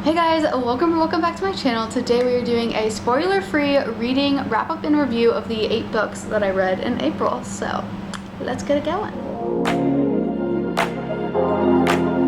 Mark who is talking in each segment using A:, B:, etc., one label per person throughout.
A: Hey guys, welcome back to my channel. Today we are doing a spoiler-free reading wrap-up and review of the 8 books that I read in April. So let's get it going.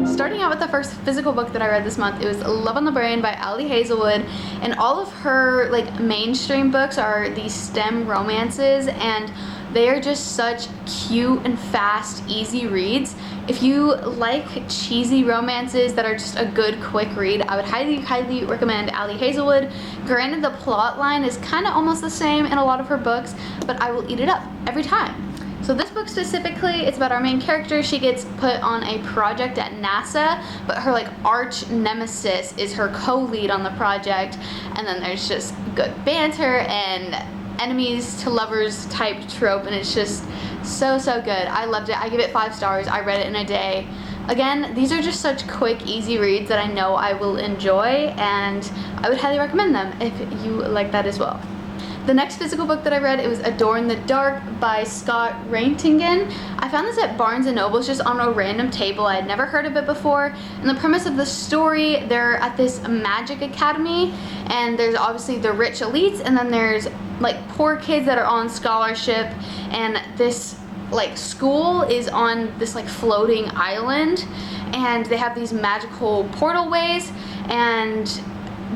A: Starting out with the first physical book that I read this month, it was Love on the Brain by Hazelwood, and all of her mainstream books are these STEM romances, and they are just such cute and fast, easy reads. If you like cheesy romances that are just a good, quick read, I would highly recommend Hazelwood. Granted, the plot line is kind of almost the same in a lot of her books, but I will eat it up every time. So this book specifically, it's about our main character. She gets put on a project at NASA, but her arch nemesis is her co-lead on the project, and then there's just good banter and enemies to lovers type trope, and it's just so good. I loved it. I give it 5 stars. I read it in a day. Again, these are just such quick, easy reads that I know I will enjoy, and I would highly recommend them if you like that as well. The next physical book that I read, it was A Door in the Dark by Scott Reintgen. I found this at Barnes & Noble's just on a random table. I had never heard of it before. And the premise of the story, they're at this magic academy, and there's obviously the rich elites, and then there's poor kids that are on scholarship, and this school is on this floating island, and they have these magical portal ways, and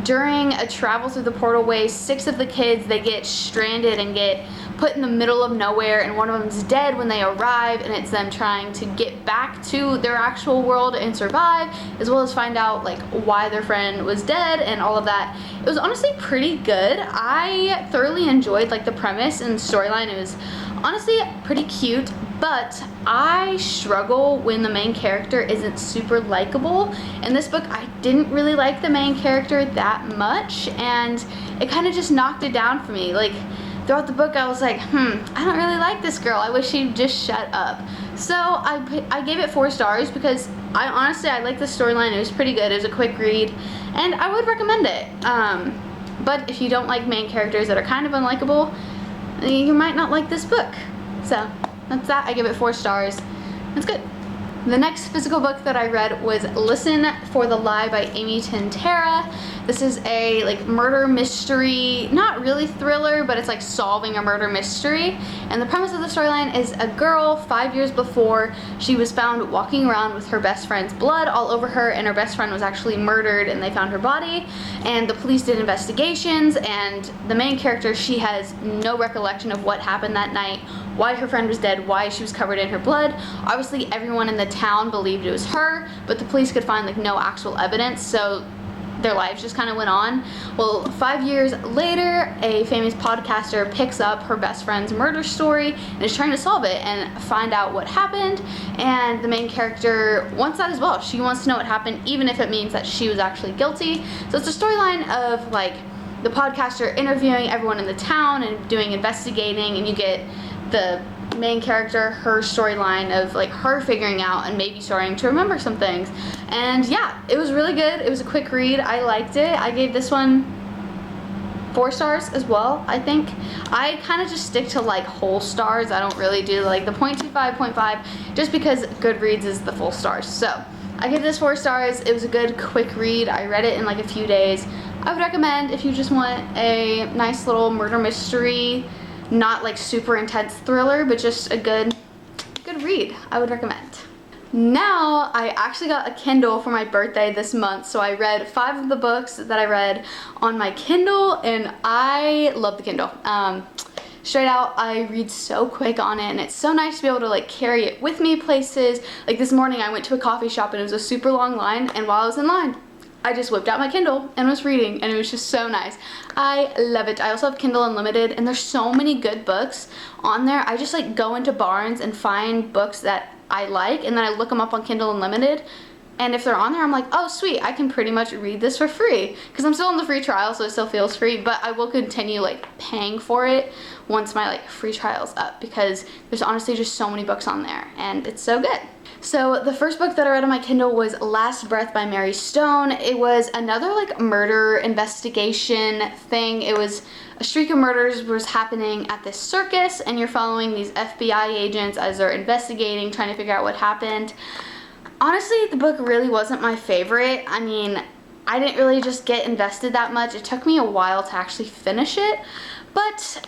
A: during a travel through the portal ways, 6 of the kids, they get stranded and get put in the middle of nowhere, and one of them's dead when they arrive, and it's them trying to get back to their actual world and survive, as well as find out why their friend was dead and all of that. It was honestly pretty good. I thoroughly enjoyed the premise and storyline. It was honestly pretty cute, but I struggle when the main character isn't super likable. In this book, I didn't really like the main character that much, and it kind of just knocked it down for me. Throughout the book, I was like, I don't really like this girl. I wish she'd just shut up. So I gave it 4 stars because I liked the storyline. It was pretty good. It was a quick read, and I would recommend it. But if you don't like main characters that are kind of unlikable, you might not like this book. So that's that. I give it 4 stars. That's good. The next physical book that I read was Listen for the Lie by Amy Tintera. This is a murder mystery, not really thriller, but it's solving a murder mystery. And the premise of the storyline is a girl 5 years before, she was found walking around with her best friend's blood all over her, and her best friend was actually murdered, and they found her body, and the police did investigations, and the main character, she has no recollection of what happened that night, why her friend was dead, why she was covered in her blood. Obviously everyone in the town believed it was her, but the police could find no actual evidence, so their lives just kind of went on. Well, 5 years later, a famous podcaster picks up her best friend's murder story and is trying to solve it and find out what happened, and the main character wants that as well. She wants to know what happened, even if it means that she was actually guilty. So it's a storyline of the podcaster interviewing everyone in the town and doing investigating, and you get the main character, her storyline of her figuring out and maybe starting to remember some things. And yeah, it was really good. It was a quick read. I liked it. I gave this one 4 stars as well. I think I kind of just stick to whole stars. I don't really do the 0.25, 0.5, just because Goodreads is the full stars. So I give this 4 stars. It was a good quick read. I read it in a few days. I would recommend if you just want a nice little murder mystery, not super intense thriller, but just a good read. I would recommend. Now, I actually got a Kindle for my birthday this month, so I read 5 of the books that I read on my Kindle, and I love the Kindle. Straight out, I read so quick on it, and it's so nice to be able to carry it with me places. This morning I went to a coffee shop and it was a super long line, and while I was in line, I just whipped out my Kindle and was reading, and it was just so nice. I love it. I also have Kindle Unlimited, and there's so many good books on there. I just go into Barnes and find books that I like, and then I look them up on Kindle Unlimited, and if they're on there, I'm like, oh sweet, I can pretty much read this for free, because I'm still on the free trial, so it still feels free, but I will continue paying for it once my free trial's up, because there's honestly just so many books on there, and it's so good. So the first book that I read on my Kindle was Last Breath by Mary Stone. It was another murder investigation thing. It was a streak of murders was happening at this circus, and you're following these FBI agents as they're investigating, trying to figure out what happened. Honestly, the book really wasn't my favorite. I mean, I didn't really just get invested that much. It took me a while to actually finish it, but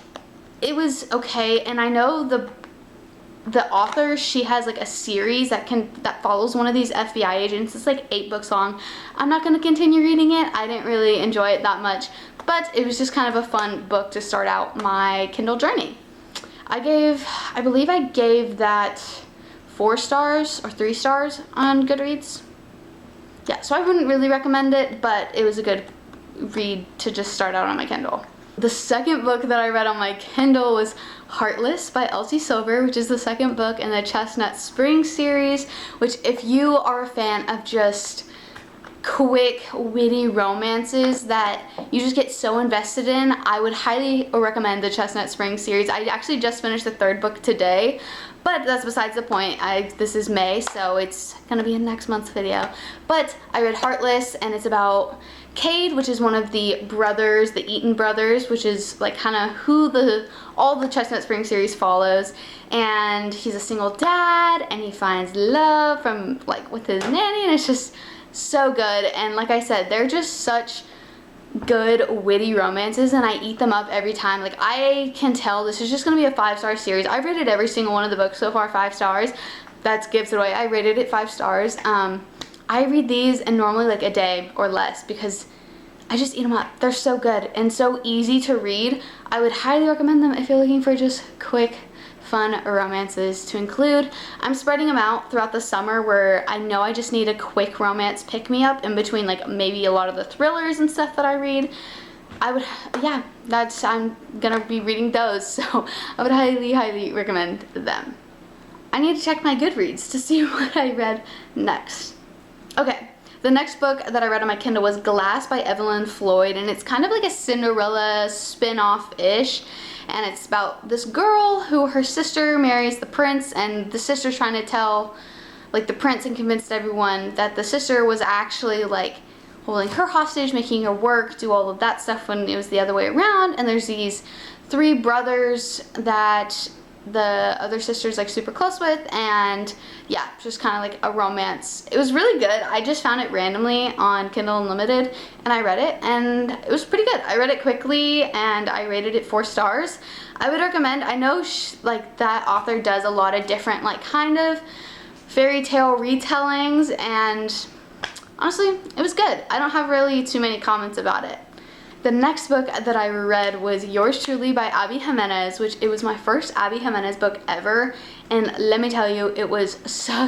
A: it was okay. And I know the author, she has like a series that follows one of these FBI agents. It's like 8 books long. I'm not going to continue reading it. I didn't really enjoy it that much, but it was just kind of a fun book to start out my Kindle journey. I believe I gave that 4 stars or 3 stars on Goodreads. Yeah, so I wouldn't really recommend it, but it was a good read to just start out on my Kindle. The second book that I read on my Kindle was Heartless by Elsie, which is the second book in the Chestnut Spring series, which if you are a fan of just quick, witty romances that you just get so invested in, I would highly recommend the Chestnut Spring series. I actually just finished the 3rd book today, but that's besides the point. This is May, so it's gonna be in next month's video. But I read Heartless, and it's about Cade, which is one of the brothers, the Eaton brothers, which is like kind of who all the Chestnut Spring series follows. And he's a single dad, and he finds love from with his nanny, and it's just so good. And like I said, they're just such good witty romances, and I eat them up every time. Like, I can tell this is just gonna be a 5-star series. I rated every single one of the books so far 5 stars. That gives it away. I rated it 5 stars. I read these in normally like a day or less because I just eat them up. They're so good and so easy to read. I would highly recommend them if you're looking for just quick, fun romances to include. I'm spreading them out throughout the summer where I know I just need a quick romance pick-me-up in between like maybe a lot of the thrillers and stuff that I read. I'm gonna be reading those, so I would highly recommend them. I need to check my Goodreads to see what I read next. Okay, the next book that I read on my Kindle was Glass by Evelyn Floyd, and it's kind of like a Cinderella spin-off-ish. And it's about this girl who her sister marries the prince, and the sister's trying to tell like the prince and convince everyone that the sister was actually like holding her hostage, making her work, do all of that stuff when it was the other way around. And there's these 3 brothers that the other sister's like super close with, and yeah, just kind of like a romance. It was really good. I just found it randomly on Kindle Unlimited, and I read it, and it was pretty good. I read it quickly, and I rated it 4 stars. I would recommend. I know like that author does a lot of different like kind of fairy tale retellings, and honestly, it was good. I don't have really too many comments about it. The next book that I read was Yours Truly by Amy Jimenez, which it was my first Amy Jimenez book ever, and let me tell you, it was so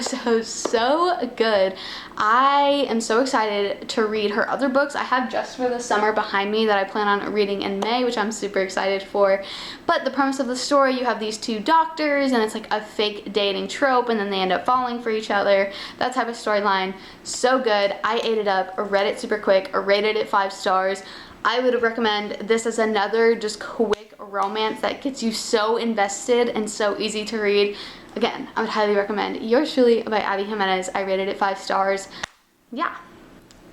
A: good. I am so excited to read her other books. I have Just for the Summer behind me that I plan on reading in May, which I'm super excited for. But the premise of the story, you have these 2 doctors, and it's like a fake dating trope, and then they end up falling for each other. That type of storyline, so good. I ate it up, read it super quick, rated it 5 stars. I would recommend this as another just quick romance that gets you so invested and so easy to read. Again, I would highly recommend Yours Truly by Amy Jimenez. I rated it 5 stars. Yeah.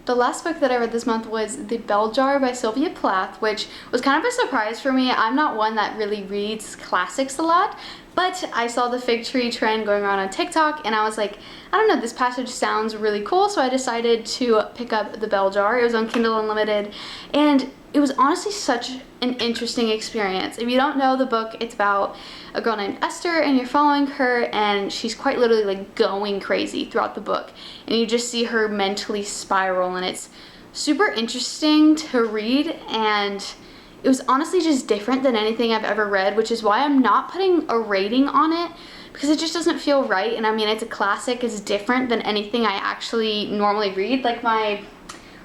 A: The last book that I read this month was The Bell Jar by Silvia Plath, which was kind of a surprise for me. I'm not one that really reads classics a lot, but I saw the fig tree trend going around on TikTok, and I was like, I don't know, this passage sounds really cool, so I decided to pick up The Bell Jar. It was on Kindle Unlimited, and it was honestly such an interesting experience. If you don't know the book, it's about a girl named Esther, and you're following her, and she's quite literally like going crazy throughout the book, and you just see her mentally spiral, and it's super interesting to read, and it was honestly just different than anything I've ever read, which is why I'm not putting a rating on it, because it just doesn't feel right. And I mean, it's a classic, it's different than anything I actually normally read, like my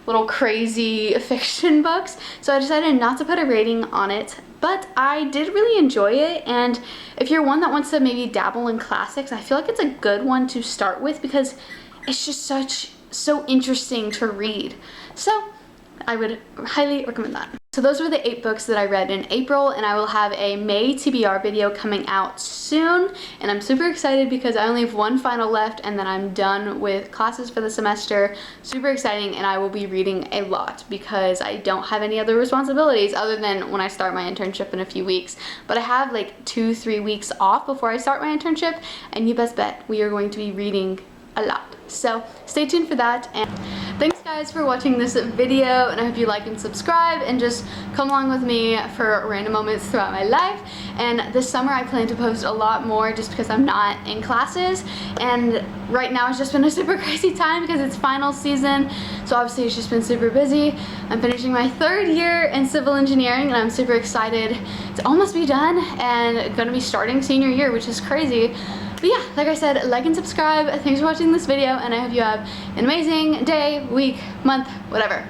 A: little crazy fiction books. So I decided not to put a rating on it, but I did really enjoy it. And if you're one that wants to maybe dabble in classics, I feel like it's a good one to start with because it's just so interesting to read. So I would highly recommend that. So those were the 8 books that I read in April, and I will have a May TBR video coming out soon, and I'm super excited because I only have 1 final left and then I'm done with classes for the semester. Super exciting, and I will be reading a lot because I don't have any other responsibilities other than when I start my internship in a few weeks. But I have like 2-3 weeks off before I start my internship, and you best bet we are going to be reading a lot. So stay tuned for that, and thanks guys guys for watching this video, and I hope you like and subscribe and just come along with me for random moments throughout my life. And this summer I plan to post a lot more just because I'm not in classes, and right now it's just been a super crazy time because it's final season, so obviously it's just been super busy. I'm finishing my 3rd year in civil engineering and I'm super excited to almost be done and gonna be starting senior year, which is crazy. But yeah, like I said, like and subscribe. Thanks for watching this video, and I hope you have an amazing day, week, month, whatever.